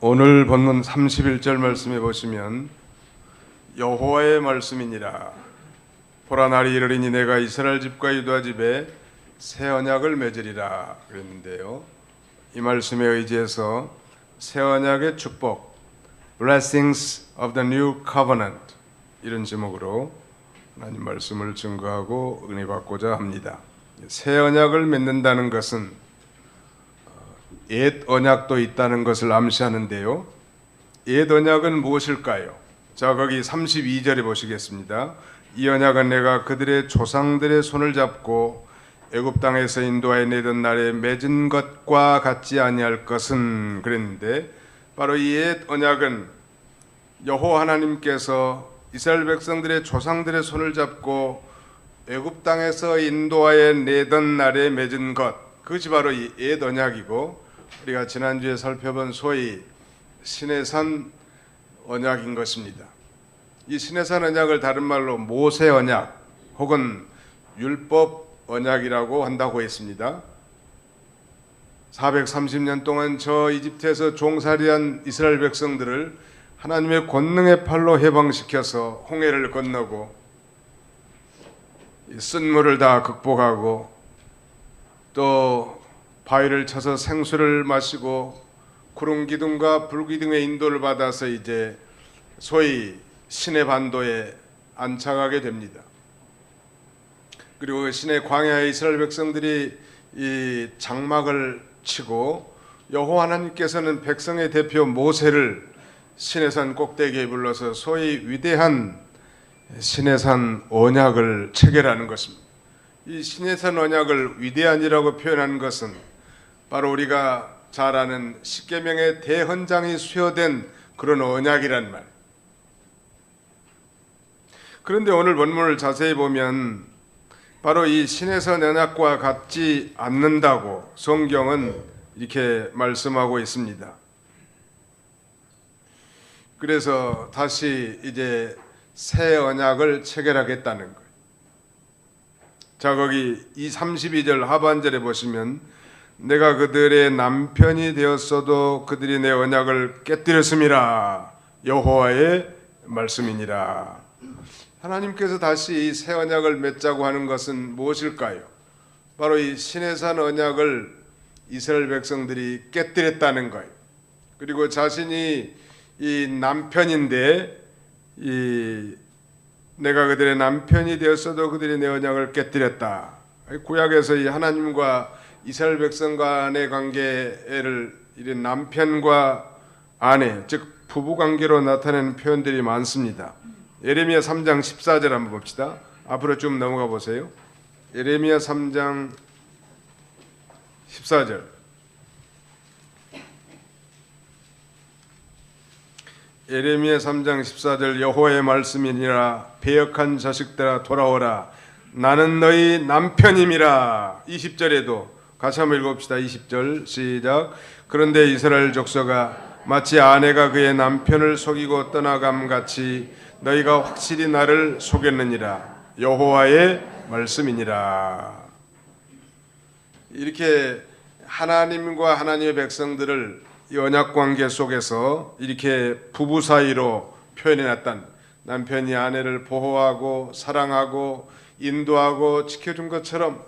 오늘 본문 31절 말씀에 보시면 여호와의 말씀이니라. 보라, 날이 이르리니 내가 이스라엘 집과 유다 집에 새 언약을 맺으리라 그랬는데요. 이 말씀에 의지해서 새 언약의 축복, Blessings of the New Covenant, 이런 제목으로 하나님 말씀을 증거하고 은혜 받고자 합니다. 새 언약을 맺는다는 것은 옛 언약도 있다는 것을 암시하는데요. 옛 언약은 무엇일까요? 자, 거기 32절에 보시겠습니다. 이 언약은 내가 그들의 조상들의 손을 잡고 애굽 땅에서 인도하여 내던 날에 맺은 것과 같지 아니할 것은 그랬는데, 바로 이 옛 언약은 여호와 하나님께서 이스라엘 백성들의 조상들의 손을 잡고 애굽 땅에서 인도하여 내던 날에 맺은 것, 그것이 바로 이 옛 언약이고, 우리가 지난주에 살펴본 소위 시내산 언약인 것입니다. 이 시내산 언약을 다른 말로 모세 언약 혹은 율법 언약이라고 한다고 했습니다. 430년 동안 저 이집트에서 종살이한 이스라엘 백성들을 하나님의 권능의 팔로 해방시켜서 홍해를 건너고 쓴물을 다 극복하고 또 바위를 쳐서 생수를 마시고 구름 기둥과 불 기둥의 인도를 받아서 이제 소위 시내 반도에 안착하게 됩니다. 그리고 시내 광야의 이스라엘 백성들이 이 장막을 치고 여호와 하나님께서는 백성의 대표 모세를 시내산 꼭대기에 불러서 소위 위대한 시내산 언약을 체결하는 것입니다. 이 시내산 언약을 위대한이라고 표현한 것은 바로 우리가 잘 아는 십계명의 대헌장이 수여된 그런 언약이란 말. 그런데 오늘 본문을 자세히 보면 바로 이 시내산 언약과 같지 않는다고 성경은 이렇게 말씀하고 있습니다. 그래서 다시 이제 새 언약을 체결하겠다는 거예요. 자, 거기 이 32절 하반절에 보시면 내가 그들의 남편이 되었어도 그들이 내 언약을 깨뜨렸음이라, 여호와의 말씀이니라. 하나님께서 다시 이 새 언약을 맺자고 하는 것은 무엇일까요? 바로 이 시내산 언약을 이스라엘 백성들이 깨뜨렸다는 거예요. 그리고 자신이 이 남편인데 내가 그들의 남편이 되었어도 그들이 내 언약을 깨뜨렸다. 구약에서 이 하나님과 이스라엘 백성 간의 관계를 이런 남편과 아내, 즉 부부 관계로 나타내는 표현들이 많습니다. 예레미야 3장 14절 한번 봅시다. 앞으로 좀 넘어가 보세요. 예레미야 3장 14절. 예레미야 3장 14절 여호와의 말씀이니라. 배역한 자식들아 돌아오라. 나는 너희 남편임이라. 20절에도 같이 한번 읽어봅시다. 20절 시작. 그런데 이스라엘 족속아, 마치 아내가 그의 남편을 속이고 떠나감같이 너희가 확실히 나를 속였느니라. 여호와의 말씀이니라. 이렇게 하나님과 하나님의 백성들을 이 언약관계 속에서 이렇게 부부 사이로 표현해놨던, 남편이 아내를 보호하고 사랑하고 인도하고 지켜준 것처럼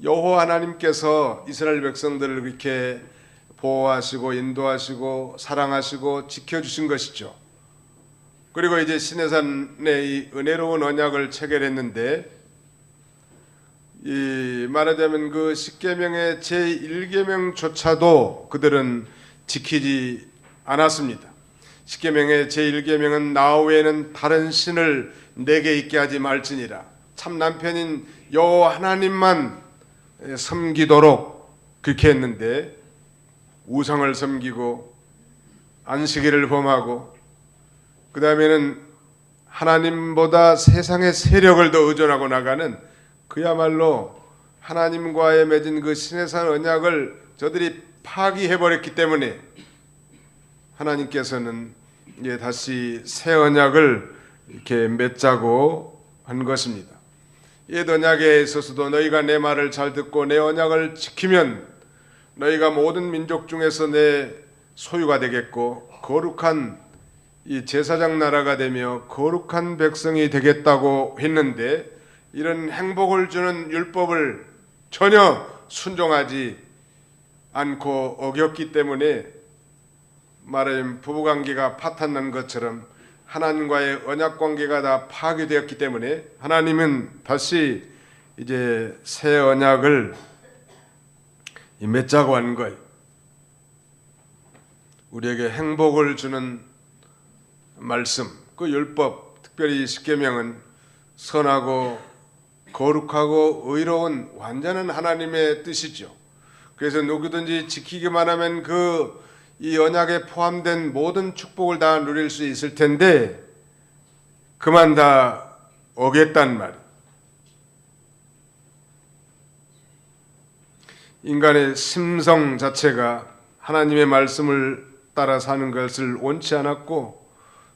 여호와 하나님께서 이스라엘 백성들을 이렇게 보호하시고 인도하시고 사랑하시고 지켜주신 것이죠. 그리고 이제 시내산의 이 은혜로운 언약을 체결했는데, 이 말하자면 그 십계명의 제1계명조차도 그들은 지키지 않았습니다. 십계명의 제1계명은 나 외에는 다른 신을 내게 있게 하지 말지니라. 참 남편인 여호와 하나님만 섬기도록 그렇게 했는데, 우상을 섬기고 안식일을 범하고 그 다음에는 하나님보다 세상의 세력을 더 의존하고 나가는, 그야말로 하나님과의 맺은 그 시내산 언약을 저들이 파기해버렸기 때문에 하나님께서는 이제 다시 새 언약을 이렇게 맺자고 한 것입니다. 옛 언약에 있어서도 너희가 내 말을 잘 듣고 내 언약을 지키면 너희가 모든 민족 중에서 내 소유가 되겠고 거룩한 이 제사장 나라가 되며 거룩한 백성이 되겠다고 했는데 이런 행복을 주는 율법을 전혀 순종하지 않고 어겼기 때문에 말하자면 부부관계가 파탄난 것처럼 하나님과의 언약관계가 다 파괴되었기 때문에 하나님은 다시 이제 새 언약을 맺자고 하는 거예요. 우리에게 행복을 주는 말씀, 그 율법, 특별히 십계명은 선하고 거룩하고 의로운 완전한 하나님의 뜻이죠. 그래서 누구든지 지키기만 하면 이 언약에 포함된 모든 축복을 다 누릴 수 있을 텐데 그만 다 어겼단 말이에요. 인간의 심성 자체가 하나님의 말씀을 따라 사는 것을 원치 않았고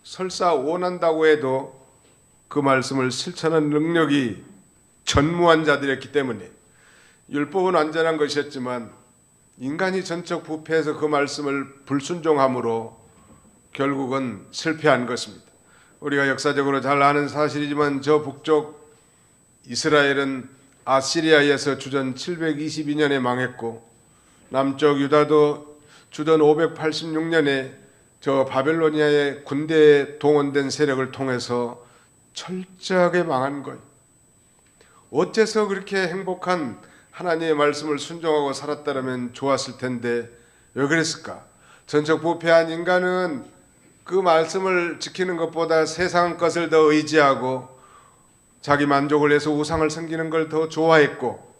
설사 원한다고 해도 그 말씀을 실천하는 능력이 전무한 자들이었기 때문에 율법은 완전한 것이었지만 인간이 전적 부패해서 그 말씀을 불순종함으로 결국은 실패한 것입니다. 우리가 역사적으로 잘 아는 사실이지만 저 북쪽 이스라엘은 아시리아에서 주전 722년에 망했고 남쪽 유다도 주전 586년에 저 바벨로니아의 군대에 동원된 세력을 통해서 철저하게 망한 거예요. 어째서 그렇게 행복한 하나님의 말씀을 순종하고 살았다면 좋았을 텐데 왜 그랬을까? 전적 부패한 인간은 그 말씀을 지키는 것보다 세상 것을 더 의지하고 자기 만족을 위해서 우상을 섬기는 걸 더 좋아했고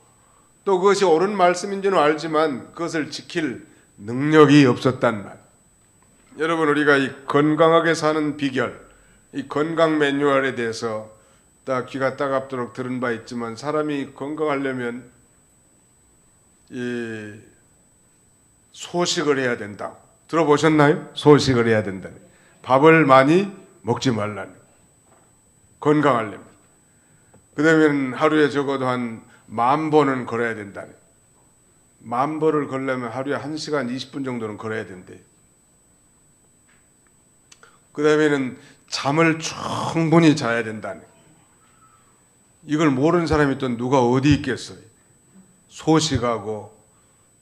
또 그것이 옳은 말씀인 줄은 알지만 그것을 지킬 능력이 없었단 말. 여러분 우리가 이 건강하게 사는 비결, 이 건강 매뉴얼에 대해서 다 귀가 따갑도록 들은 바 있지만 사람이 건강하려면 이 소식을 해야 된다고 들어보셨나요? 소식을 해야 된다. 밥을 많이 먹지 말라는 건강하려면. 그 다음에 하루에 적어도 한 10,000보는 걸어야 된다네. 10,000보를 걸려면 하루에 1시간 20분 정도는 걸어야 된대. 그 다음에는 잠을 충분히 자야 된다네. 이걸 모르는 사람이 또 누가 어디 있겠어요. 소식하고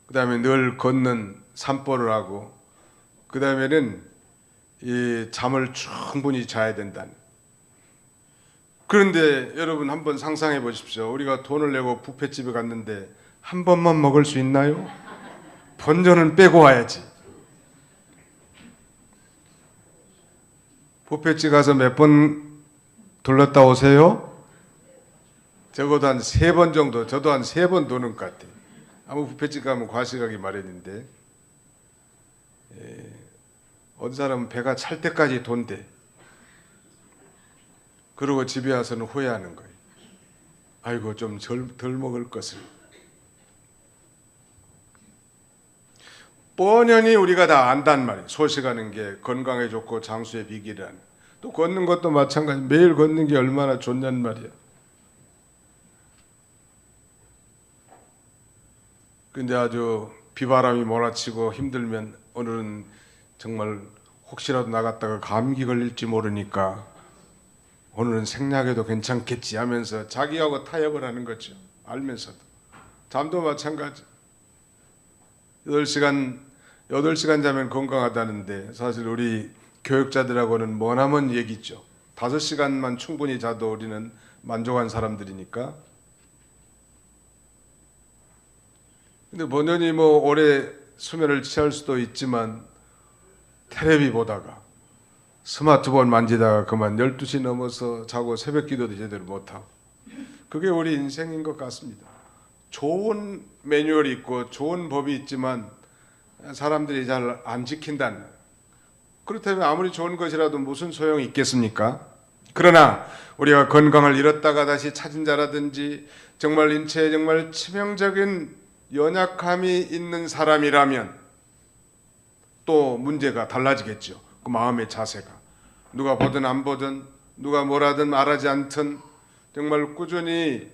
그 다음에 늘 걷는 산보를 하고 그 다음에는 이 잠을 충분히 자야 된다네. 그런데 여러분 한번 상상해 보십시오. 우리가 돈을 내고 뷔페집에 갔는데 한 번만 먹을 수 있나요? 본전은 빼고 와야지. 뷔페집 가서 몇 번 돌렸다 오세요? 적어도 한 3번 정도, 저도 한 3번 도는 것 같아요. 아무 뷔페집 가면 과식하기 마련인데 어떤 사람은 배가 찰 때까지 돈대. 그러고 집에 와서는 후회하는 거예요. 아이고 좀 덜 먹을 것을. 뻔히 우리가 다 안단 말이에요. 소식하는 게 건강에 좋고 장수의 비결이라는. 또 걷는 것도 마찬가지. 매일 걷는 게 얼마나 좋냔 말이야. 근데 아주 비바람이 몰아치고 힘들면 오늘은 정말 혹시라도 나갔다가 감기 걸릴지 모르니까 오늘은 생략해도 괜찮겠지 하면서 자기하고 타협을 하는 거죠. 알면서도. 잠도 마찬가지. 8시간 자면 건강하다는데 사실 우리 교육자들하고는 머나먼 얘기죠. 5시간만 충분히 자도 우리는 만족한 사람들이니까. 근데 본연이 오래 수면을 취할 수도 있지만 텔레비 보다가 스마트폰 만지다가 그만 12시 넘어서 자고 새벽 기도도 제대로 못하고 그게 우리 인생인 것 같습니다. 좋은 매뉴얼이 있고 좋은 법이 있지만 사람들이 잘 안 지킨다는. 그렇다면 아무리 좋은 것이라도 무슨 소용이 있겠습니까? 그러나 우리가 건강을 잃었다가 다시 찾은 자라든지 정말 인체에 정말 치명적인 연약함이 있는 사람이라면 또 문제가 달라지겠죠. 그 마음의 자세가. 누가 보든 안 보든 누가 뭐라든 말하지 않든 정말 꾸준히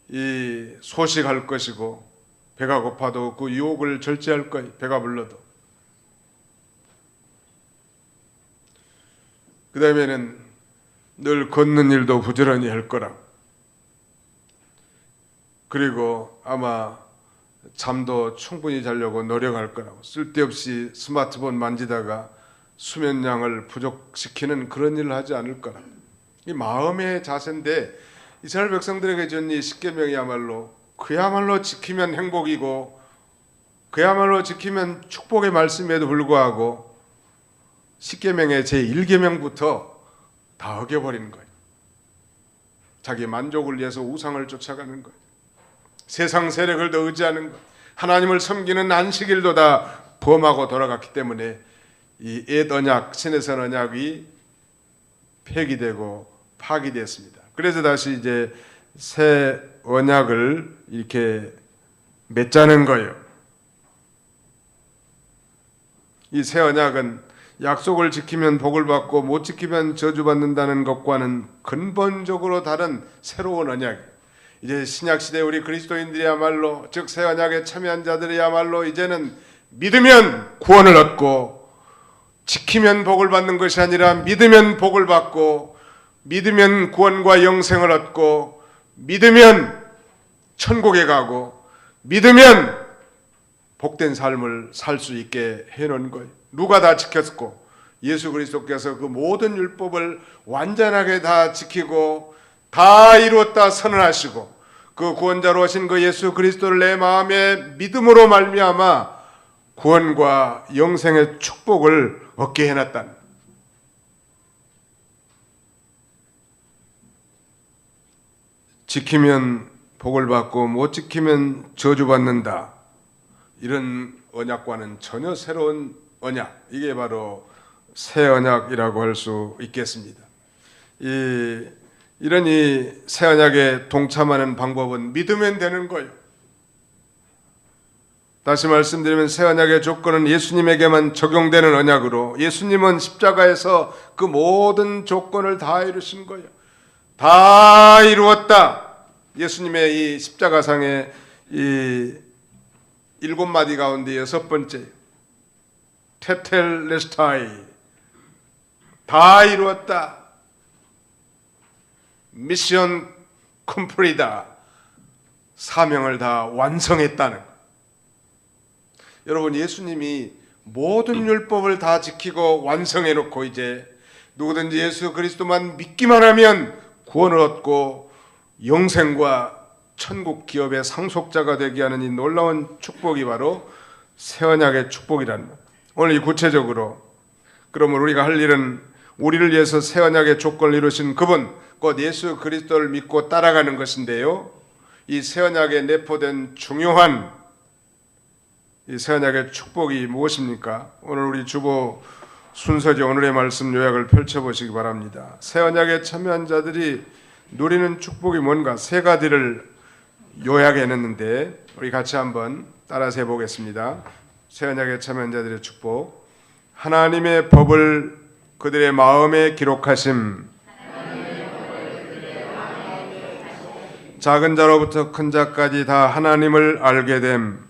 이 소식할 것이고 배가 고파도 그 유혹을 절제할 거예요. 배가 불러도. 그 다음에는 늘 걷는 일도 부지런히 할 거라고. 그리고 아마 잠도 충분히 자려고 노력할 거라고. 쓸데없이 스마트폰 만지다가 수면량을 부족시키는 그런 일을 하지 않을 거라고. 이 마음의 자세인데 이스라엘 백성들에게 준 이 십계명이야말로 그야말로 지키면 행복이고 그야말로 지키면 축복의 말씀에도 불구하고 십계명의 제1계명부터 다 어겨버리는 거예요. 자기 만족을 위해서 우상을 쫓아가는 거예요. 세상 세력을 더 의지하는 것, 하나님을 섬기는 안식일도 다 범하고 돌아갔기 때문에 이 옛 언약, 신에서 언약이 폐기되고 파기됐습니다. 그래서 다시 이제 새 언약을 이렇게 맺자는 거예요. 이 새 언약은 약속을 지키면 복을 받고 못 지키면 저주받는다는 것과는 근본적으로 다른 새로운 언약이에요. 이제 신약시대 우리 그리스도인들이야말로, 즉 새 언약에 참여한 자들이야말로 이제는 믿으면 구원을 얻고 지키면 복을 받는 것이 아니라 믿으면 복을 받고 믿으면 구원과 영생을 얻고 믿으면 천국에 가고 믿으면 복된 삶을 살 수 있게 해놓은 거예요. 누가 다 지켰고 예수 그리스도께서 그 모든 율법을 완전하게 다 지키고 다 이루었다 선언하시고 그 구원자로 오신 그 예수 그리스도를 내 마음에 믿음으로 말미암아 구원과 영생의 축복을 얻게 해놨다는, 지키면 복을 받고 못 지키면 저주받는다, 이런 언약과는 전혀 새로운 언약, 이게 바로 새 언약이라고 할 수 있겠습니다. 이런 이 새 언약에 동참하는 방법은 믿으면 되는 거예요. 다시 말씀드리면 새 언약의 조건은 예수님에게만 적용되는 언약으로, 예수님은 십자가에서 그 모든 조건을 다 이루신 거예요. 다 이루었다. 예수님의 이 십자가상의 이 7마디 가운데 6번째 테텔레스타이, 다 이루었다. 미션 컴플리다, 사명을 다 완성했다는 것. 여러분, 예수님이 모든 율법을 다 지키고 완성해놓고 이제 누구든지 예수 그리스도만 믿기만 하면 구원을 얻고 영생과 천국 기업의 상속자가 되게 하는 이 놀라운 축복이 바로 새 언약의 축복이라는 것. 오늘 이 구체적으로 그러면 우리가 할 일은 우리를 위해서 새 언약의 조건을 이루신 그분, 곧 예수 그리스도를 믿고 따라가는 것인데요, 이 새 언약에 내포된 중요한 이 새 언약의 축복이 무엇입니까? 오늘 우리 주보 순서지 오늘의 말씀 요약을 펼쳐보시기 바랍니다. 새 언약에 참여한 자들이 누리는 축복이 뭔가 세 가지를 요약해냈는데 우리 같이 한번 따라서 해보겠습니다. 새 언약에 참여한 자들의 축복. 하나님의 법을 그들의 마음에 기록하심. 작은 자로부터 큰 자까지 다 하나님을 알게 됨.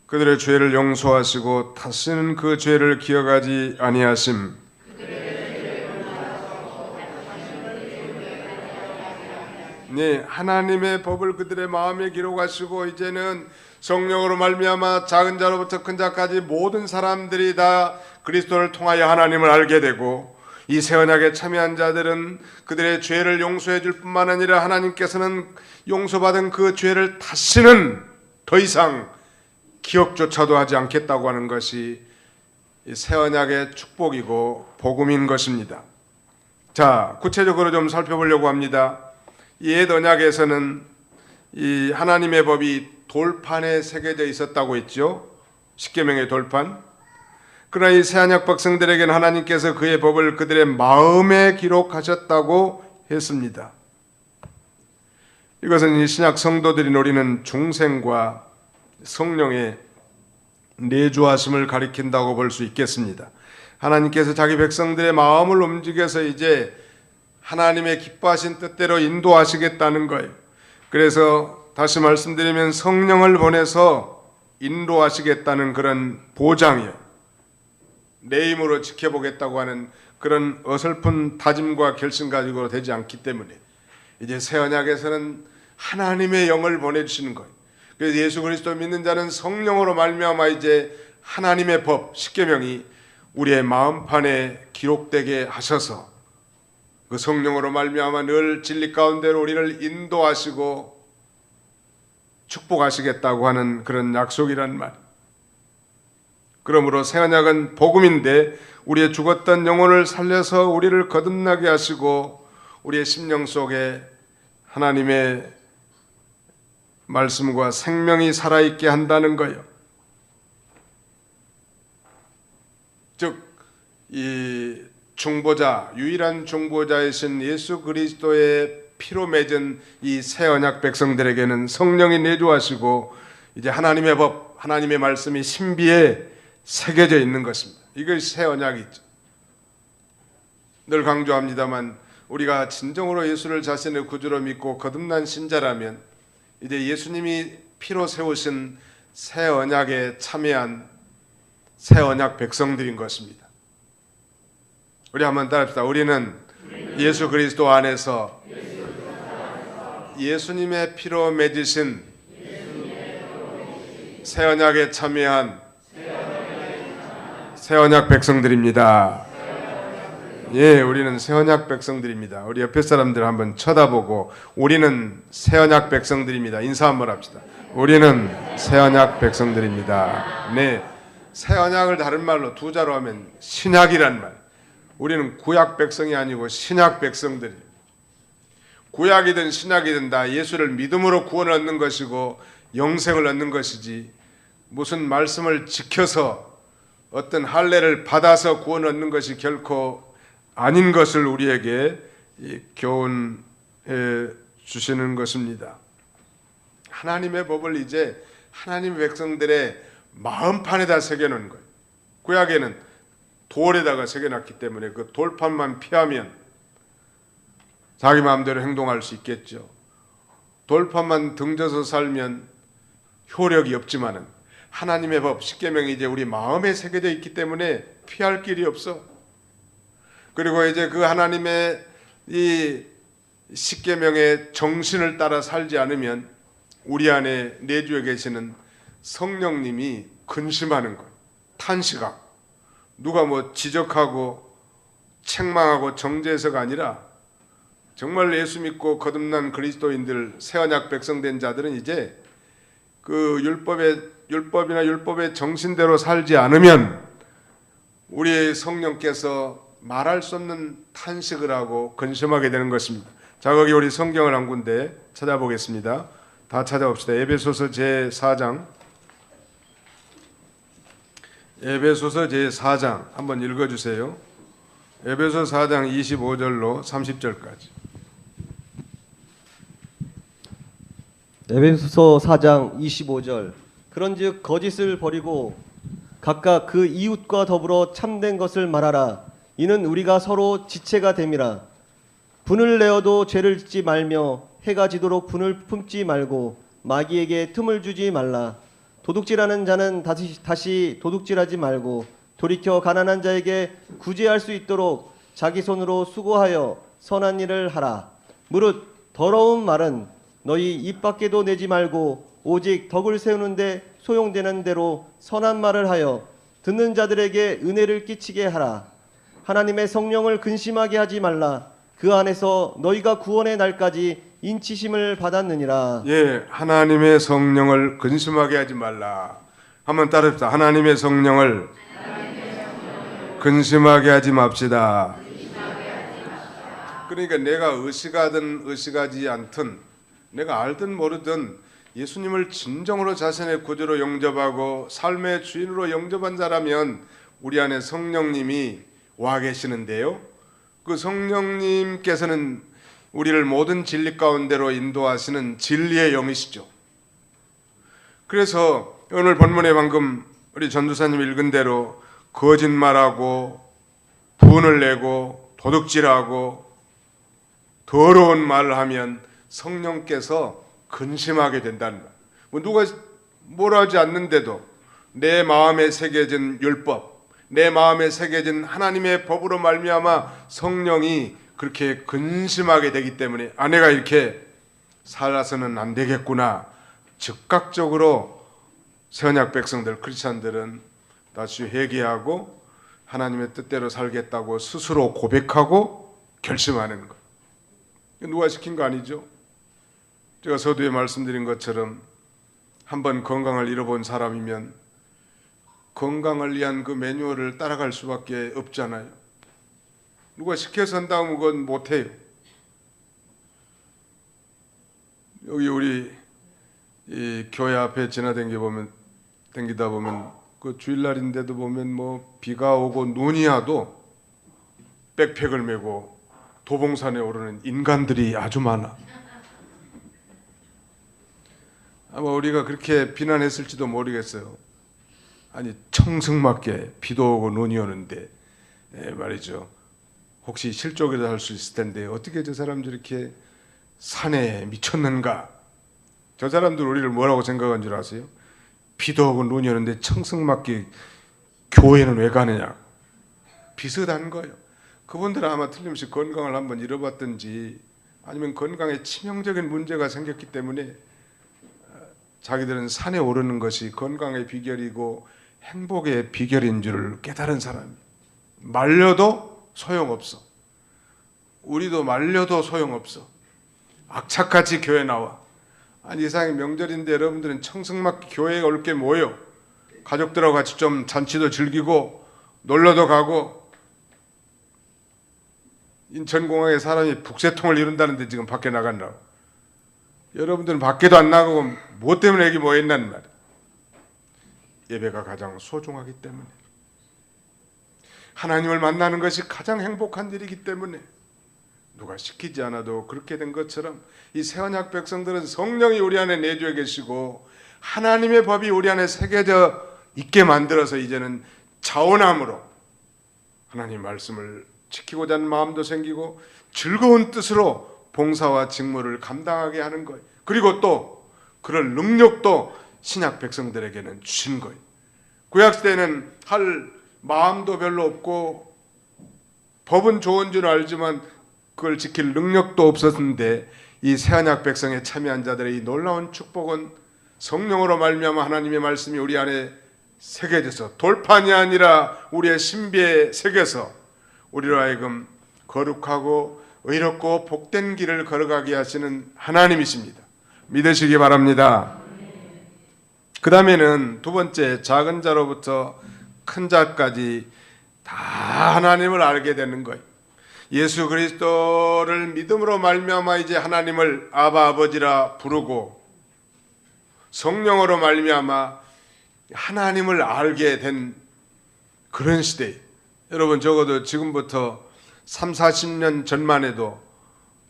그들의 죄를 용서하시고 다시는 그 죄를 기억하지 아니하심. 네, 하나님의 법을 그들의 마음에 기록하시고 이제는 성령으로 말미암아 작은 자로부터 큰 자까지 모든 사람들이 다 그리스도를 통하여 하나님을 알게 되고, 이 새 언약에 참여한 자들은 그들의 죄를 용서해 줄 뿐만 아니라 하나님께서는 용서받은 그 죄를 다시는 더 이상 기억조차도 하지 않겠다고 하는 것이 새 언약의 축복이고 복음인 것입니다. 자, 구체적으로 좀 살펴보려고 합니다. 이 옛 언약에서는 이 하나님의 법이 돌판에 새겨져 있었다고 했죠. 십계명의 돌판. 그러나 이 새 언약 백성들에게는 하나님께서 그의 법을 그들의 마음에 기록하셨다고 했습니다. 이것은 이 신약 성도들이 누리는 중생과 성령의 내주하심을 가리킨다고 볼 수 있겠습니다. 하나님께서 자기 백성들의 마음을 움직여서 이제 하나님의 기뻐하신 뜻대로 인도하시겠다는 거예요. 그래서 다시 말씀드리면 성령을 보내서 인도하시겠다는 그런 보장이에요. 내 힘으로 지켜보겠다고 하는 그런 어설픈 다짐과 결심 가지고 되지 않기 때문에 이제 새 언약에서는 하나님의 영을 보내주시는 거예요. 그래서 예수 그리스도 믿는 자는 성령으로 말미암아 이제 하나님의 법 십계명이 우리의 마음판에 기록되게 하셔서 그 성령으로 말미암아 늘 진리 가운데로 우리를 인도하시고 축복하시겠다고 하는 그런 약속이란 말. 그러므로 새 언약은 복음인데 우리의 죽었던 영혼을 살려서 우리를 거듭나게 하시고 우리의 심령 속에 하나님의 말씀과 생명이 살아있게 한다는 거예요. 즉 이 중보자, 유일한 중보자이신 예수 그리스도의 피로 맺은 이 새 언약 백성들에게는 성령이 내주하시고 이제 하나님의 법, 하나님의 말씀이 신비에 새겨져 있는 것입니다. 이것이 새 언약이죠. 늘 강조합니다만 우리가 진정으로 예수를 자신의 구주로 믿고 거듭난 신자라면 이제 예수님이 피로 세우신 새 언약에 참여한 새 언약 백성들인 것입니다. 우리 한번 따라합시다. 우리는 예수 그리스도 안에서 예수님의 피로 맺으신 새 언약에 참여한 새 언약 백성들입니다. 예, 우리는 새 언약 백성들입니다. 우리 옆에 사람들 한번 쳐다보고 우리는 새 언약 백성들입니다. 인사 한번 합시다. 우리는 새 언약 백성들입니다. 네, 새 언약을 다른 말로 두 자로 하면 신약이란 말. 우리는 구약 백성이 아니고 신약 백성들이에요. 구약이든 신약이든 다 예수를 믿음으로 구원을 얻는 것이고 영생을 얻는 것이지 무슨 말씀을 지켜서 어떤 할례를 받아서 구원을 얻는 것이 결코 아닌 것을 우리에게 교훈해 주시는 것입니다. 하나님의 법을 이제 하나님 백성들의 마음판에다 새겨놓은 거예요. 구약에는 돌에다가 새겨놨기 때문에 그 돌판만 피하면 자기 마음대로 행동할 수 있겠죠. 돌판만 등져서 살면 효력이 없지만은 하나님의 법 십계명이 이제 우리 마음에 새겨져 있기 때문에 피할 길이 없어. 그리고 이제 그 하나님의 이 십계명의 정신을 따라 살지 않으면 우리 안에 내주에 계시는 성령님이 근심하는 거예요. 탄식하고 누가 뭐 지적하고 책망하고 정죄해서가 아니라 정말 예수 믿고 거듭난 그리스도인들 새 언약 백성된 자들은 이제 그 율법이나 율법의 정신대로 살지 않으면 우리의 성령께서 말할 수 없는 탄식을 하고 근심하게 되는 것입니다. 자, 거기 우리 성경을 한 군데 찾아보겠습니다. 다 찾아봅시다. 에베소서 제4장 에베소서 제4장 한번 읽어주세요. 에베소 4장 25절로 30절까지. 에베소서 4장 25절. 그런즉 거짓을 버리고 각각 그 이웃과 더불어 참된 것을 말하라. 이는 우리가 서로 지체가 됨이라. 분을 내어도 죄를 짓지 말며 해가 지도록 분을 품지 말고 마귀에게 틈을 주지 말라. 도둑질하는 자는 다시 도둑질하지 말고 돌이켜 가난한 자에게 구제할 수 있도록 자기 손으로 수고하여 선한 일을 하라. 무릇 더러운 말은 너희 입 밖에도 내지 말고 오직 덕을 세우는데 소용되는 대로 선한 말을 하여 듣는 자들에게 은혜를 끼치게 하라. 하나님의 성령을 근심하게 하지 말라. 그 안에서 너희가 구원의 날까지 인치심을 받았느니라. 예, 하나님의 성령을 근심하게 하지 말라. 한번 따라합시다. 하나님의 성령을 근심하게 하지 맙시다. 그러니까 내가 의식하든 의식하지 않든 내가 알든 모르든 예수님을 진정으로 자신의 구주로 영접하고 삶의 주인으로 영접한 자라면 우리 안에 성령님이 와 계시는데요. 그 성령님께서는 우리를 모든 진리 가운데로 인도하시는 진리의 영이시죠. 그래서 오늘 본문에 방금 우리 전도사님 읽은 대로 거짓말하고 분을 내고 도둑질하고 더러운 말을 하면 성령께서 근심하게 된다는 거예요. 뭐 누가 뭐라 하지 않는데도 내 마음에 새겨진 율법, 내 마음에 새겨진 하나님의 법으로 말미암아 성령이 그렇게 근심하게 되기 때문에 내가 이렇게 살아서는 안 되겠구나. 즉각적으로 새언약 백성들, 크리스찬들은 다시 회개하고 하나님의 뜻대로 살겠다고 스스로 고백하고 결심하는 것. 누가 시킨 거 아니죠? 제가 서두에 말씀드린 것처럼 한번 건강을 잃어본 사람이면 건강을 위한 그 매뉴얼을 따라갈 수밖에 없잖아요. 누가 시켜서 한다면 그건 못해요. 여기 우리 이 교회 앞에 댕기다 보면 그 주일날인데도 보면 뭐 비가 오고 눈이 와도 백팩을 메고 도봉산에 오르는 인간들이 아주 많아. 아마 우리가 그렇게 비난했을지도 모르겠어요. 아니 청승맞게 비도 오고 눈이 오는데 말이죠. 혹시 실족이라도 할 수 있을 텐데 어떻게 저 사람들이 이렇게 산에 미쳤는가? 저 사람들 우리를 뭐라고 생각한 줄 아세요? 비도 오고 눈이 오는데 청승맞게 교회는 왜 가느냐? 비슷한 거예요. 그분들은 아마 틀림없이 건강을 한번 잃어봤든지 아니면 건강에 치명적인 문제가 생겼기 때문에 자기들은 산에 오르는 것이 건강의 비결이고 행복의 비결인 줄을 깨달은 사람이. 말려도 소용없어. 우리도 말려도 소용없어. 악착같이 교회 나와. 아니 이상하게 명절인데 여러분들은 청승맞게 교회에 올 게 뭐예요? 가족들하고 같이 좀 잔치도 즐기고 놀러도 가고. 인천공항에 사람이 북새통을 이룬다는데 지금 밖에 나간다고. 여러분들은 밖에도 안 나가고 뭐 때문에 여기 모였냔 말이야. 예배가 가장 소중하기 때문에, 하나님을 만나는 것이 가장 행복한 일이기 때문에 누가 시키지 않아도 그렇게 된 것처럼 이 새언약 백성들은 성령이 우리 안에 내주어 계시고 하나님의 법이 우리 안에 새겨져 있게 만들어서 이제는 자원함으로 하나님 말씀을 지키고자 하는 마음도 생기고 즐거운 뜻으로 봉사와 직무를 감당하게 하는 거예요. 그리고 또 그런 능력도 신약 백성들에게는 주신 거예요. 구약시대에는 할 마음도 별로 없고 법은 좋은 줄 알지만 그걸 지킬 능력도 없었는데 이 새언약 백성에 참여한 자들의 이 놀라운 축복은 성령으로 말미암아 하나님의 말씀이 우리 안에 새겨져서 돌판이 아니라 우리의 신비에 새겨서 우리로 하여금 거룩하고 의롭고 복된 길을 걸어가게 하시는 하나님이십니다. 믿으시기 바랍니다. 그 다음에는 두 번째, 작은 자로부터 큰 자까지 다 하나님을 알게 되는 거예요. 예수 그리스도를 믿음으로 말미암아 이제 하나님을 아바 아버지라 부르고 성령으로 말미암아 하나님을 알게 된 그런 시대예요. 여러분 적어도 지금부터 3, 40년 전만 해도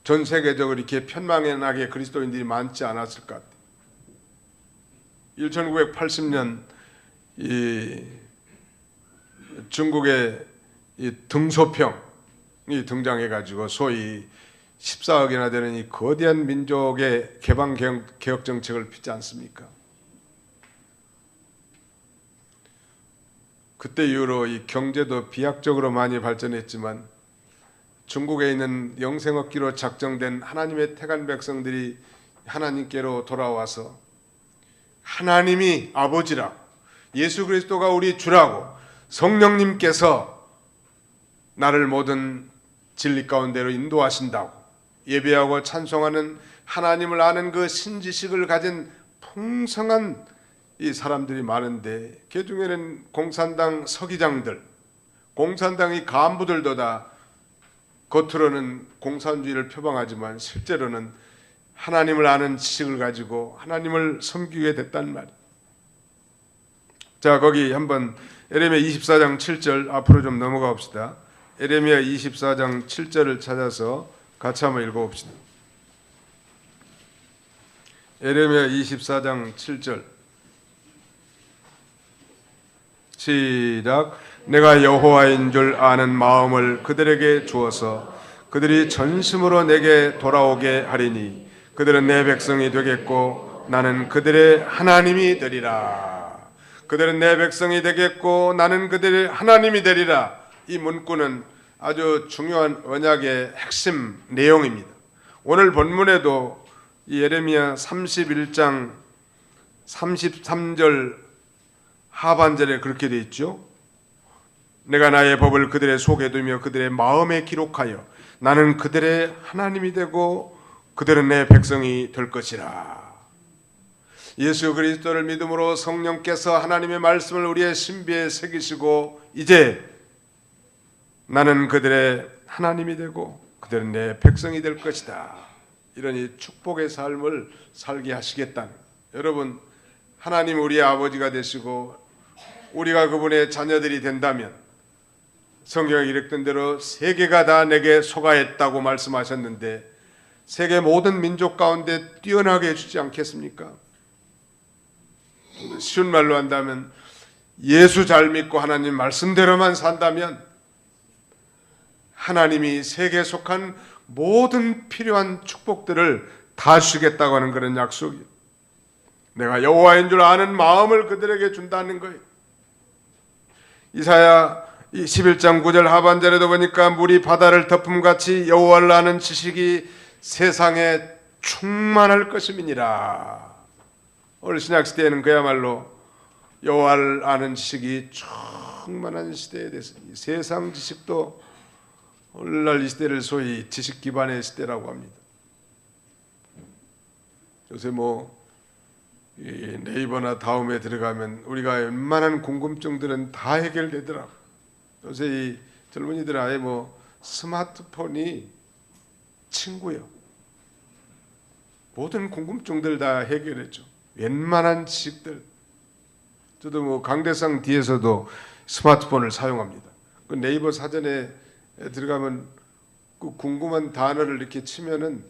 전 세계적으로 이렇게 편망하게 그리스도인들이 많지 않았을 것 같아요. 1980년 이 중국의 이 등소평이 등장해가지고 소위 14억이나 되는 이 거대한 민족의 개방 개혁 정책을 폈지 않습니까? 그때 이후로 이 경제도 비약적으로 많이 발전했지만 중국에 있는 영생업기로 작정된 하나님의 택한 백성들이 하나님께로 돌아와서 하나님이 아버지라, 예수 그리스도가 우리 주라고, 성령님께서 나를 모든 진리 가운데로 인도하신다고 예배하고 찬송하는 하나님을 아는 그 신지식을 가진 풍성한 이 사람들이 많은데 그 중에는 공산당 서기장들, 공산당의 간부들도 다 겉으로는 공산주의를 표방하지만 실제로는 하나님을 아는 지식을 가지고 하나님을 섬기게 됐단 말이에요. 자, 거기 한번 에레미야 24장 7절 앞으로 좀 넘어가 봅시다. 에레미야 24장 7절을 찾아서 같이 한번 읽어봅시다. 에레미야 24장 7절 시작. 내가 여호와인 줄 아는 마음을 그들에게 주어서 그들이 전심으로 내게 돌아오게 하리니 그들은 내 백성이 되겠고 나는 그들의 하나님이 되리라. 그들은 내 백성이 되겠고 나는 그들의 하나님이 되리라. 이 문구는 아주 중요한 언약의 핵심 내용입니다. 오늘 본문에도 이 예레미야 31장 33절 하반절에 그렇게 되어 있죠. 내가 나의 법을 그들의 속에 두며 그들의 마음에 기록하여 나는 그들의 하나님이 되고 그들은 내 백성이 될 것이라. 예수 그리스도를 믿음으로 성령께서 하나님의 말씀을 우리의 신비에 새기시고 이제 나는 그들의 하나님이 되고 그들은 내 백성이 될 것이다. 이런 이 축복의 삶을 살게 하시겠다는, 여러분 하나님 우리의 아버지가 되시고 우리가 그분의 자녀들이 된다면 성경에 기록된 대로 세계가 다 내게 소가했다고 말씀하셨는데 세계 모든 민족 가운데 뛰어나게 해주지 않겠습니까? 쉬운 말로 한다면 예수 잘 믿고 하나님 말씀대로만 산다면 하나님이 세계에 속한 모든 필요한 축복들을 다 주시겠다고 하는 그런 약속이에요. 내가 여호와인 줄 아는 마음을 그들에게 준다는 거예요. 이사야 11장 9절 하반절에도 보니까 물이 바다를 덮음같이 여호와를 아는 지식이 세상에 충만할 것임이니라. 오늘 신약시대에는 그야말로 여호와를 아는 지식이 충만한 시대에 대해서 세상 지식도 오늘날 이 시대를 소위 지식 기반의 시대라고 합니다. 요새 네이버나 다음에 들어가면 우리가 웬만한 궁금증들은 다 해결되더라고요. 요새 이 젊은이들 아예 스마트폰이 친구요. 모든 궁금증들 다 해결했죠. 웬만한 지식들. 저도 강대상 뒤에서도 스마트폰을 사용합니다. 그 네이버 사전에 들어가면 그 궁금한 단어를 이렇게 치면은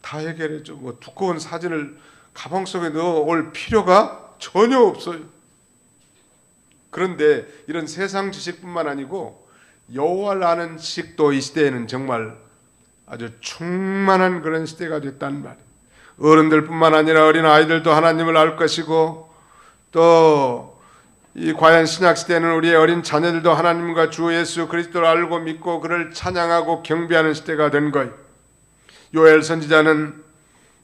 다 해결했죠. 두꺼운 사진을 가방 속에 넣어올 필요가 전혀 없어요. 그런데 이런 세상 지식뿐만 아니고 여호와를 아는 지식도 이 시대에는 정말 아주 충만한 그런 시대가 됐단 말이에요. 어른들뿐만 아니라 어린 아이들도 하나님을 알 것이고 또 이 과연 신약 시대에는 우리의 어린 자녀들도 하나님과 주 예수 그리스도를 알고 믿고 그를 찬양하고 경배하는 시대가 된 거예요. 요엘 선지자는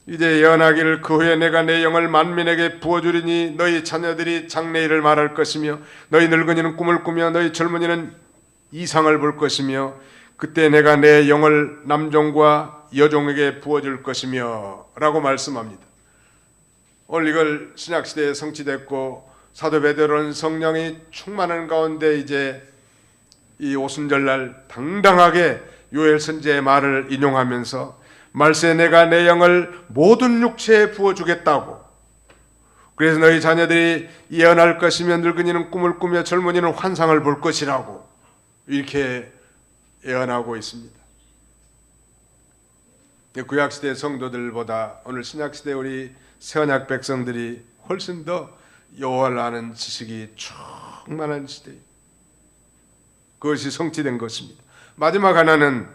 이제 예언하기를 그 후에 내가 내 영을 만민에게 부어주리니 너희 자녀들이 장래일을 말할 것이며 너희 늙은이는 꿈을 꾸며 너희 젊은이는 이상을 볼 것이며 그때 내가 내 영을 남종과 여종에게 부어줄 것이며 라고 말씀합니다. 오늘 이걸 신약시대에 성취됐고 사도 베드로는 성령이 충만한 가운데 이제 이 오순절날 당당하게 요엘 선지자의 말을 인용하면서 말세 내가 내 영을 모든 육체에 부어주겠다고, 그래서 너희 자녀들이 예언할 것이며 늙은이는 꿈을 꾸며 젊은이는 환상을 볼 것이라고 이렇게 예언하고 있습니다. 구약시대 성도들보다 오늘 신약시대 우리 새언약 백성들이 훨씬 더 여호와를 아는 지식이 충만한 시대예요. 그것이 성취된 것입니다. 마지막 하나는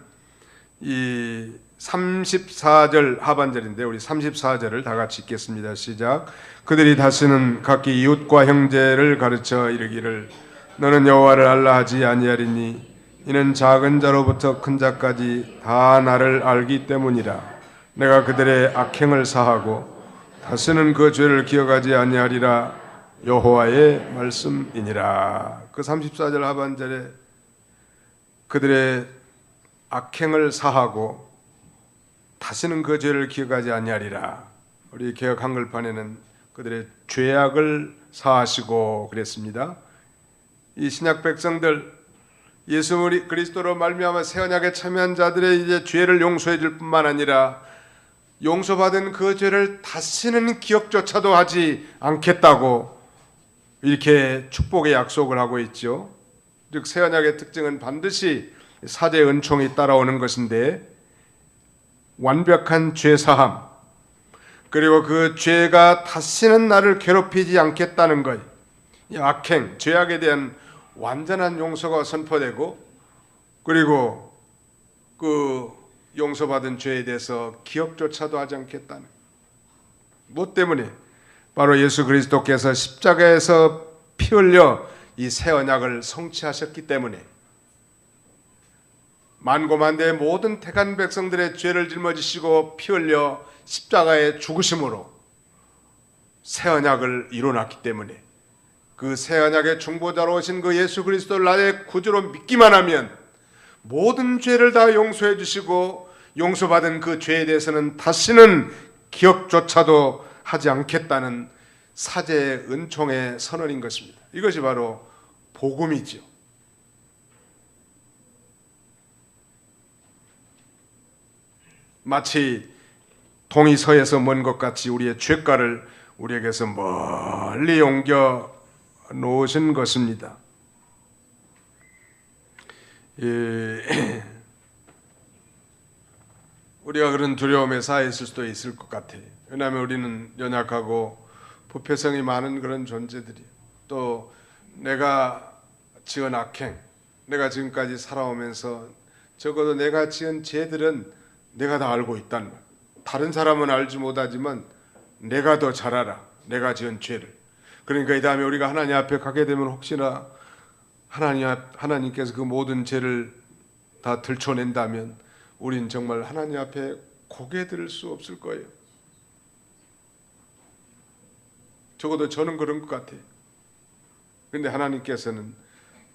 이 34절 하반절인데 우리 34절을 다 같이 읽겠습니다. 시작. 그들이 다시는 각기 이웃과 형제를 가르쳐 이르기를 너는 여호와를 알라 하지 아니하리니 이는 작은 자로부터 큰 자까지 다 나를 알기 때문이라. 내가 그들의 악행을 사하고 다시는 그 죄를 기억하지 아니하리라. 여호와의 말씀이니라. 그 34절 하반절에 그들의 악행을 사하고 다시는 그 죄를 기억하지 아니하리라. 우리 개역 한글판에는 그들의 죄악을 사하시고 그랬습니다. 이 신약 백성들 예수 그리스도로 말미암아 새 언약에 참여한 자들의 이제 죄를 용서해 줄 뿐만 아니라 용서받은 그 죄를 다시는 기억조차도 하지 않겠다고 이렇게 축복의 약속을 하고 있죠. 즉 새 언약의 특징은 반드시 사죄 은총이 따라오는 것인데 완벽한 죄 사함, 그리고 그 죄가 다시는 나를 괴롭히지 않겠다는 것, 이 악행, 죄악에 대한 완전한 용서가 선포되고, 그리고 그 용서받은 죄에 대해서 기억조차도 하지 않겠다는. 뭐 때문에? 바로 예수 그리스도께서 십자가에서 피 흘려 이 새 언약을 성취하셨기 때문에 만고만대의 모든 택한 백성들의 죄를 짊어지시고 피 흘려 십자가에 죽으심으로 새 언약을 이뤄놨기 때문에 그 새 언약의 중보자로 오신 그 예수 그리스도를 나의 구주로 믿기만 하면 모든 죄를 다 용서해 주시고 용서받은 그 죄에 대해서는 다시는 기억조차도 하지 않겠다는 사제의 은총의 선언인 것입니다. 이것이 바로 복음이죠. 마치 동이 서에서 먼 것 같이 우리의 죄가를 우리에게서 멀리 옮겨 놓으신 것입니다. 우리가 그런 두려움에 쌓여 있을 수도 있을 것 같아요. 왜냐하면 우리는 연약하고 부패성이 많은 그런 존재들이에요. 또 내가 지은 악행, 내가 지금까지 살아오면서 적어도 내가 지은 죄들은 내가 다 알고 있단 말. 다른 사람은 알지 못하지만 내가 더 잘 알아. 내가 지은 죄를. 그러니까 이 다음에 우리가 하나님 앞에 가게 되면 혹시나 하나님께서 그 모든 죄를 다 들춰낸다면 우린 정말 하나님 앞에 고개 들 수 없을 거예요. 적어도 저는 그런 것 같아요. 그런데 하나님께서는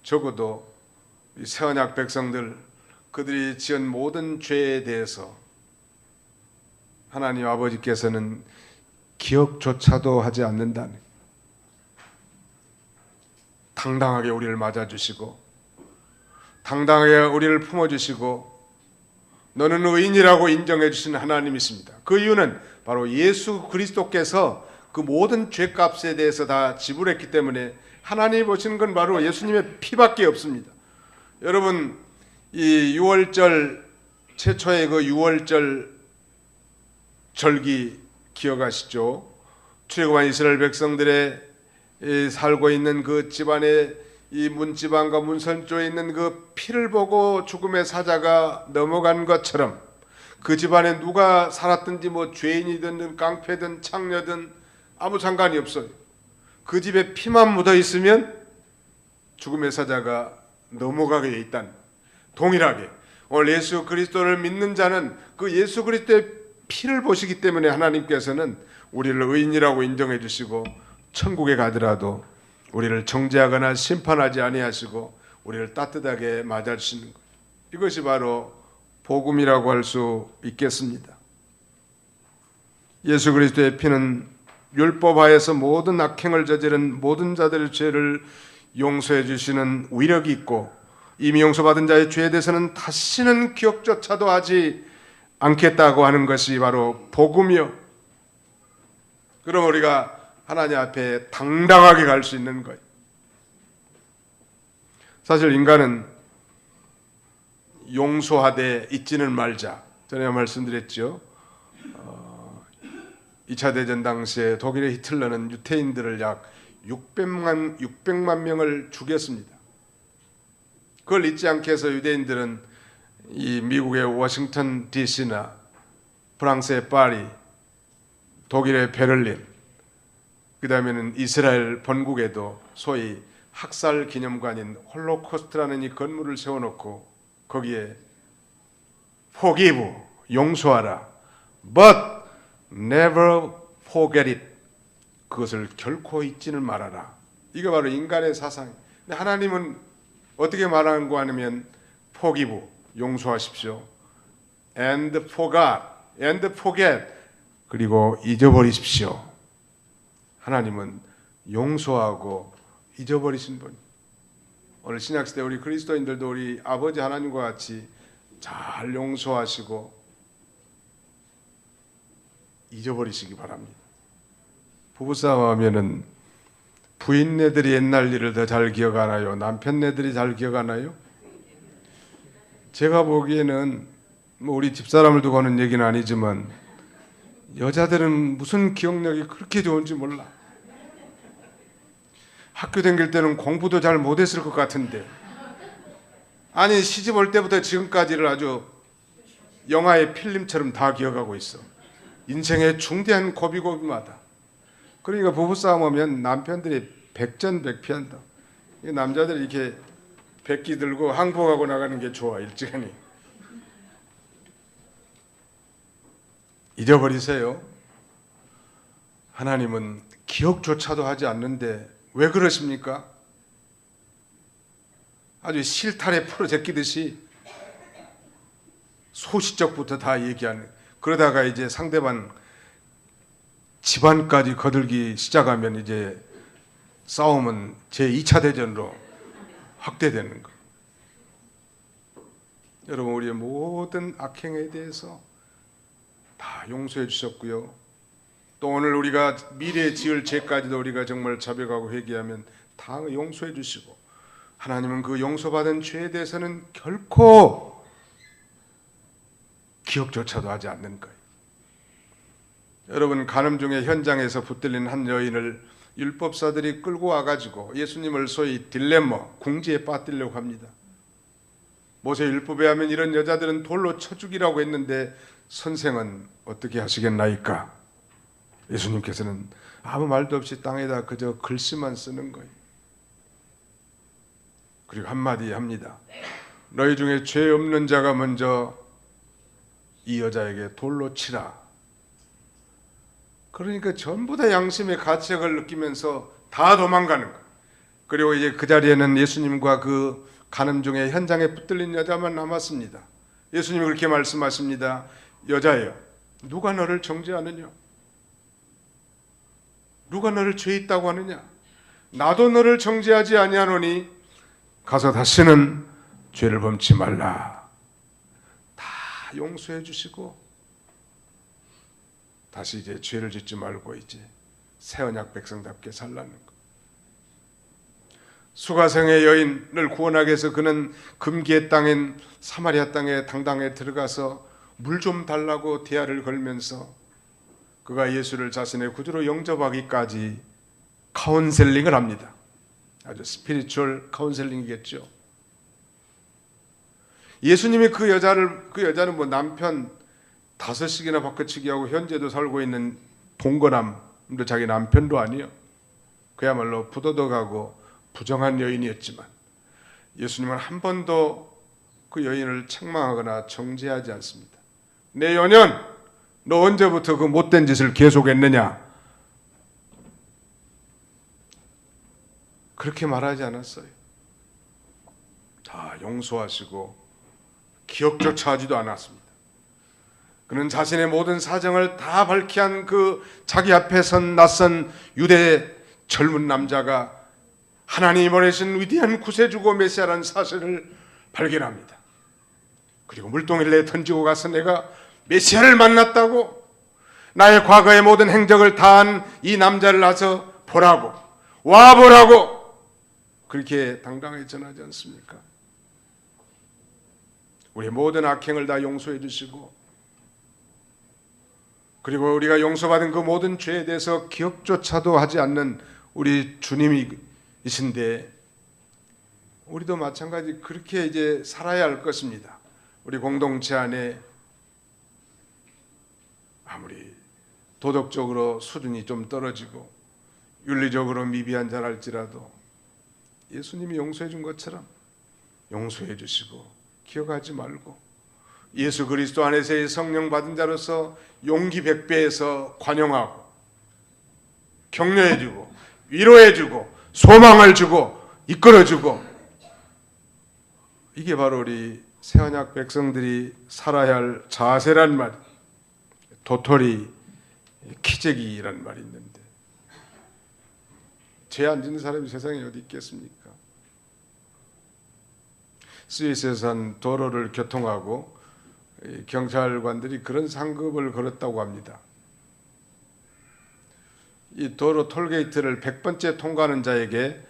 적어도 이 새 언약 백성들 그들이 지은 모든 죄에 대해서 하나님 아버지께서는 기억조차도 하지 않는다는, 당당하게 우리를 맞아주시고 당당하게 우리를 품어주시고 너는 의인이라고 인정해 주시는 하나님이십니다. 그 이유는 바로 예수 그리스도께서 그 모든 죄값에 대해서 다 지불했기 때문에 하나님이 보시는 건 바로 예수님의 피밖에 없습니다. 여러분 이 6월절 최초의 그 6월절 절기 기억하시죠? 출애굽한 이스라엘 백성들의 살고 있는 그 집안의 이 문지방과 문선조에 있는 그 피를 보고 죽음의 사자가 넘어간 것처럼 그 집안에 누가 살았든지 뭐 죄인이든 깡패든 창녀든 아무 상관이 없어요. 그 집에 피만 묻어 있으면 죽음의 사자가 넘어가게 돼 있다는, 동일하게 오늘 예수 그리스도를 믿는 자는 그 예수 그리스도의 피를 보시기 때문에 하나님께서는 우리를 의인이라고 인정해 주시고 천국에 가더라도 우리를 정죄하거나 심판하지 아니하시고 우리를 따뜻하게 맞아주시는 것, 이것이 바로 복음이라고 할 수 있겠습니다. 예수 그리스도의 피는 율법하에서 모든 악행을 저지른 모든 자들의 죄를 용서해 주시는 위력이 있고 이미 용서받은 자의 죄에 대해서는 다시는 기억조차도 하지 않겠다고 하는 것이 바로 복음이요. 그럼 우리가 하나님 앞에 당당하게 갈 수 있는 거예요. 사실 인간은 용서하되 잊지는 말자. 전에 말씀드렸죠. 2차 대전 당시에 독일의 히틀러는 유태인들을 약 600만 명을 죽였습니다. 그걸 잊지 않게 해서 유대인들은 이 미국의 워싱턴 DC나 프랑스의 파리, 독일의 베를린, 그 다음에는 이스라엘 본국에도 소위 학살 기념관인 홀로코스트라는 이 건물을 세워놓고 거기에 forgive, 용서하라, but never forget it, 그것을 결코 잊지는 말아라. 이게 바로 인간의 사상이에요. 근데 하나님은 어떻게 말하는가 하면 forgive, 용서하십시오, and forget, 그리고 잊어버리십시오. 하나님은 용서하고 잊어버리신 분. 오늘 신약시대 우리 그리스도인들도 우리 아버지 하나님과 같이 잘 용서하시고 잊어버리시기 바랍니다. 부부싸움하면은 부인네들이 옛날 일을 더 잘 기억하나요? 남편네들이 잘 기억하나요? 제가 보기에는 뭐 우리 집사람을 두고 하는 얘기는 아니지만 여자들은 무슨 기억력이 그렇게 좋은지 몰라. 학교 다닐 때는 공부도 잘 못했을 것 같은데, 아니 시집 올 때부터 지금까지를 아주 영화의 필름처럼 다 기억하고 있어. 인생의 중대한 고비고비마다 그러니까 부부싸움하면 남편들이 백전백피한다. 이 남자들이 이렇게 백기 들고 항복하고 나가는 게 좋아, 일찍하니. 잊어버리세요. 하나님은 기억조차도 하지 않는데 왜 그러십니까? 아주 실타래 풀어 제끼듯이 소시적부터 다 얘기하는. 그러다가 이제 상대방 집안까지 거들기 시작하면 이제 싸움은 제2차 대전으로 확대되는 거. 여러분, 우리의 모든 악행에 대해서 다 용서해 주셨고요. 또 오늘 우리가 미래에 지을 죄까지도 우리가 정말 자백하고 회개하면 다 용서해 주시고, 하나님은 그 용서받은 죄에 대해서는 결코 기억조차도 하지 않는 거예요. 여러분, 간음 중에 현장에서 붙들린 한 여인을 율법사들이 끌고 와가지고 예수님을 소위 딜레마, 궁지에 빠뜨리려고 합니다. 모세 율법에 하면 이런 여자들은 돌로 쳐 죽이라고 했는데 선생은 어떻게 하시겠나이까? 예수님께서는 아무 말도 없이 땅에다 그저 글씨만 쓰는 거예요. 그리고 한마디 합니다. 너희 중에 죄 없는 자가 먼저 이 여자에게 돌로 치라. 그러니까 전부 다 양심의 가책을 느끼면서 다 도망가는 거예요. 그리고 이제 그 자리에는 예수님과 그 간음 중에 현장에 붙들린 여자만 남았습니다. 예수님이 그렇게 말씀하십니다. 여자여, 누가 너를 정죄하느냐? 누가 너를 죄 있다고 하느냐? 나도 너를 정죄하지 아니하노니 가서 다시는 죄를 범치 말라. 다 용서해 주시고 다시 이제 죄를 짓지 말고 이제 새 언약 백성답게 살라는 거. 수가성의 여인을 구원하기 위해서 그는 금기의 땅인 사마리아 땅에 당당히 들어가서 물 좀 달라고 대화를 걸면서 그가 예수를 자신의 구주로 영접하기까지 카운셀링을 합니다. 아주 스피리추얼 카운셀링이겠죠. 예수님이 그 여자는 뭐 남편 5씩이나 바꿔치기 하고 현재도 살고 있는 동거남도 자기 남편도 아니요. 그야말로 부도덕하고 부정한 여인이었지만 예수님은 한 번도 그 여인을 책망하거나 정죄하지 않습니다. 내 연연, 너 언제부터 그 못된 짓을 계속했느냐? 그렇게 말하지 않았어요. 다 용서하시고 기억조차 하지도 않았습니다. 그는 자신의 모든 사정을 다 밝히 한 그 자기 앞에 선 낯선 유대 젊은 남자가 하나님이 보내신 위대한 구세주고 메시아라는 사실을 발견합니다. 그리고 물동이를 내 던지고 가서 내가 메시아를 만났다고, 나의 과거의 모든 행적을 다한 이 남자를 와서 보라고, 와보라고 그렇게 당당하게 전하지 않습니까? 우리의 모든 악행을 다 용서해 주시고, 그리고 우리가 용서받은 그 모든 죄에 대해서 기억조차도 하지 않는 우리 주님이신데, 우리도 마찬가지 그렇게 이제 살아야 할 것입니다. 우리 공동체 안에 아무리 도덕적으로 수준이 좀 떨어지고 윤리적으로 미비한 자랄지라도 예수님이 용서해 준 것처럼 용서해 주시고 기억하지 말고, 예수 그리스도 안에서의 성령 받은 자로서 용기 100배에서 관용하고 격려해 주고 위로해 주고 소망을 주고 이끌어 주고, 이게 바로 우리 새언약 백성들이 살아야 할 자세란 말, 도토리 키재기란 말이 있는데, 죄 안 짓는 사람이 세상에 어디 있겠습니까? 스위스에서 한 도로를 교통하고 경찰관들이 그런 상급을 걸었다고 합니다. 이 도로 톨게이트를 100번째 통과하는 자에게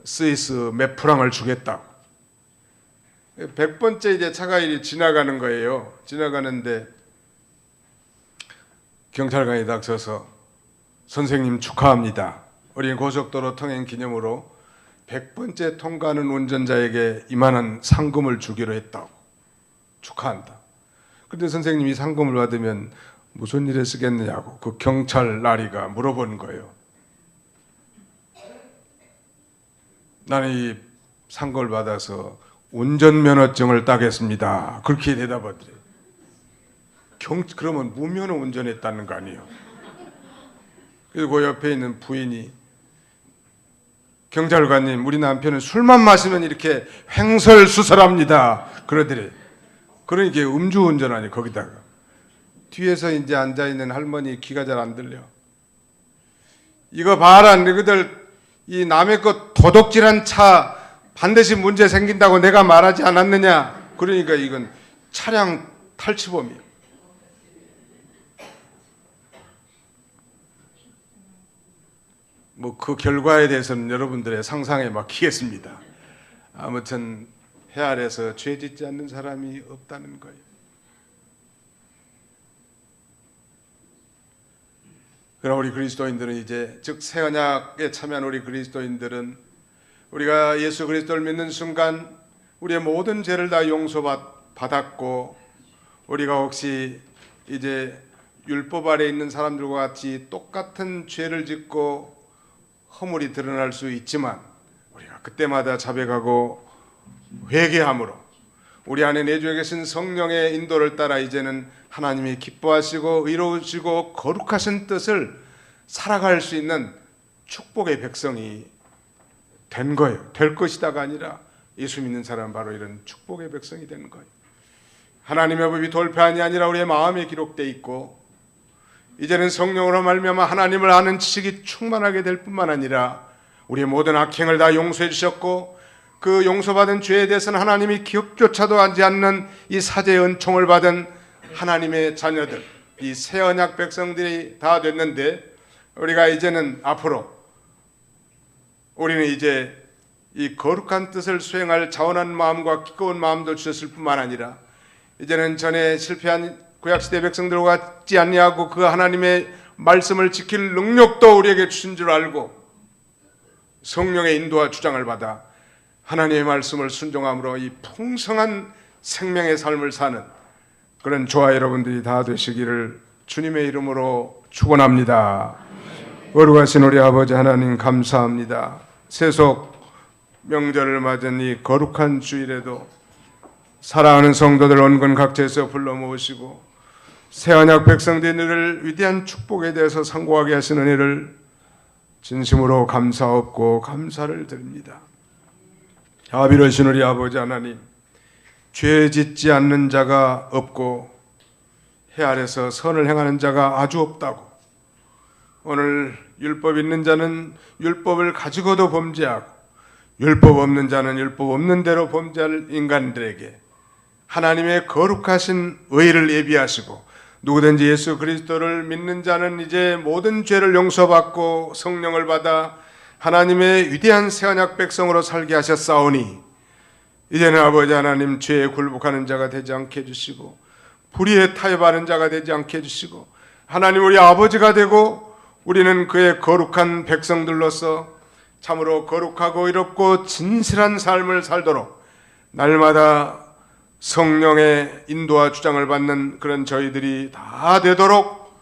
스위스 몇 프랑을 주겠다고. 100번째 이제 차가 지나가는 거예요. 지나가는데 경찰관이 닥쳐서 선생님 축하합니다. 우리 고속도로 통행 기념으로 100번째 통과하는 운전자에게 이만한 상금을 주기로 했다고. 축하한다. 그런데 선생님이 상금을 받으면 무슨 일에 쓰겠느냐고 그 경찰 나리가 물어본 거예요. 나는 이 상고를 받아서 운전면허증을 따겠습니다. 그렇게 대답하더래요. 그러면 무면허 운전했다는 거 아니에요. 그리고 그 옆에 있는 부인이 경찰관님, 우리 남편은 술만 마시면 이렇게 횡설수설합니다. 그러더래. 그러니까 음주운전 아니에요. 거기다가 뒤에서 이제 앉아 있는 할머니 귀가 잘 안 들려. 이거 봐라, 너희들 이 남의 것 도둑질한 차 반드시 문제 생긴다고 내가 말하지 않았느냐. 그러니까 이건 차량 탈취범이에요. 뭐 그 결과에 대해서는 여러분들의 상상에 맡기겠습니다. 아무튼 해 아래서 죄 짓지 않는 사람이 없다는 거예요. 그러나 우리 그리스도인들은 이제 즉 새 언약에 참여한 우리 그리스도인들은 우리가 예수 그리스도를 믿는 순간 우리의 모든 죄를 다 용서받았고 우리가 혹시 이제 율법 아래 있는 사람들과 같이 똑같은 죄를 짓고 허물이 드러날 수 있지만 우리가 그때마다 자백하고 회개함으로 우리 안에 내주에 계신 성령의 인도를 따라 이제는 하나님이 기뻐하시고 의로우시고 거룩하신 뜻을 살아갈 수 있는 축복의 백성이 된 거예요. 될 것이다가 아니라 예수 믿는 사람은 바로 이런 축복의 백성이 되는 거예요. 하나님의 법이 돌판이 아니라 우리의 마음에 기록되어 있고 이제는 성령으로 말미암아 하나님을 아는 지식이 충만하게 될 뿐만 아니라 우리의 모든 악행을 다 용서해 주셨고 그 용서받은 죄에 대해서는 하나님이 기억조차도 하지 않는 이 사제의 은총을 받은 하나님의 자녀들, 이 새 언약 백성들이 다 됐는데 우리가 이제는 앞으로 우리는 이제 이 거룩한 뜻을 수행할 자원한 마음과 기꺼운 마음도 주셨을 뿐만 아니라 이제는 전에 실패한 구약시대 백성들과 같지 아니하고 그 하나님의 말씀을 지킬 능력도 우리에게 주신 줄 알고 성령의 인도와 주장을 받아 하나님의 말씀을 순종함으로 이 풍성한 생명의 삶을 사는 그런 저와 여러분들이 다 되시기를 주님의 이름으로 축원합니다. 거룩하신 우리 아버지 하나님 감사합니다. 세속 명절을 맞은 이 거룩한 주일에도 사랑하는 성도들 원근 각지에서 불러 모으시고 새 언약 백성들을 위대한 축복에 대해서 상고하게 하시는 은혜를 진심으로 감사하고 감사를 드립니다. 자비로우신 우리 아버지 하나님, 죄 짓지 않는 자가 없고 해 아래서 선을 행하는 자가 아주 없다고 오늘 율법 있는 자는 율법을 가지고도 범죄하고 율법 없는 자는 율법 없는 대로 범죄할 인간들에게 하나님의 거룩하신 의를 예비하시고 누구든지 예수 그리스도를 믿는 자는 이제 모든 죄를 용서받고 성령을 받아 하나님의 위대한 새 언약 백성으로 살게 하셨사오니 이제는 아버지 하나님 죄에 굴복하는 자가 되지 않게 해주시고 불의에 타협하는 자가 되지 않게 해주시고 하나님 우리 아버지가 되고 우리는 그의 거룩한 백성들로서 참으로 거룩하고 의롭고 진실한 삶을 살도록 날마다 성령의 인도와 주장을 받는 그런 저희들이 다 되도록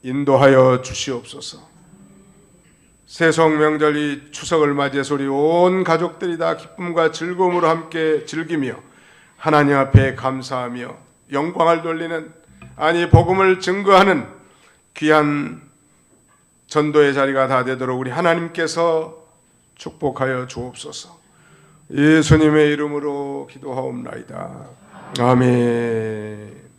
인도하여 주시옵소서. 세속 명절 이 추석을 맞이해서 우리 온 가족들이 다 기쁨과 즐거움으로 함께 즐기며 하나님 앞에 감사하며 영광을 돌리는 아니 복음을 증거하는 귀한 전도의 자리가 다 되도록 우리 하나님께서 축복하여 주옵소서. 예수님의 이름으로 기도하옵나이다. 아멘.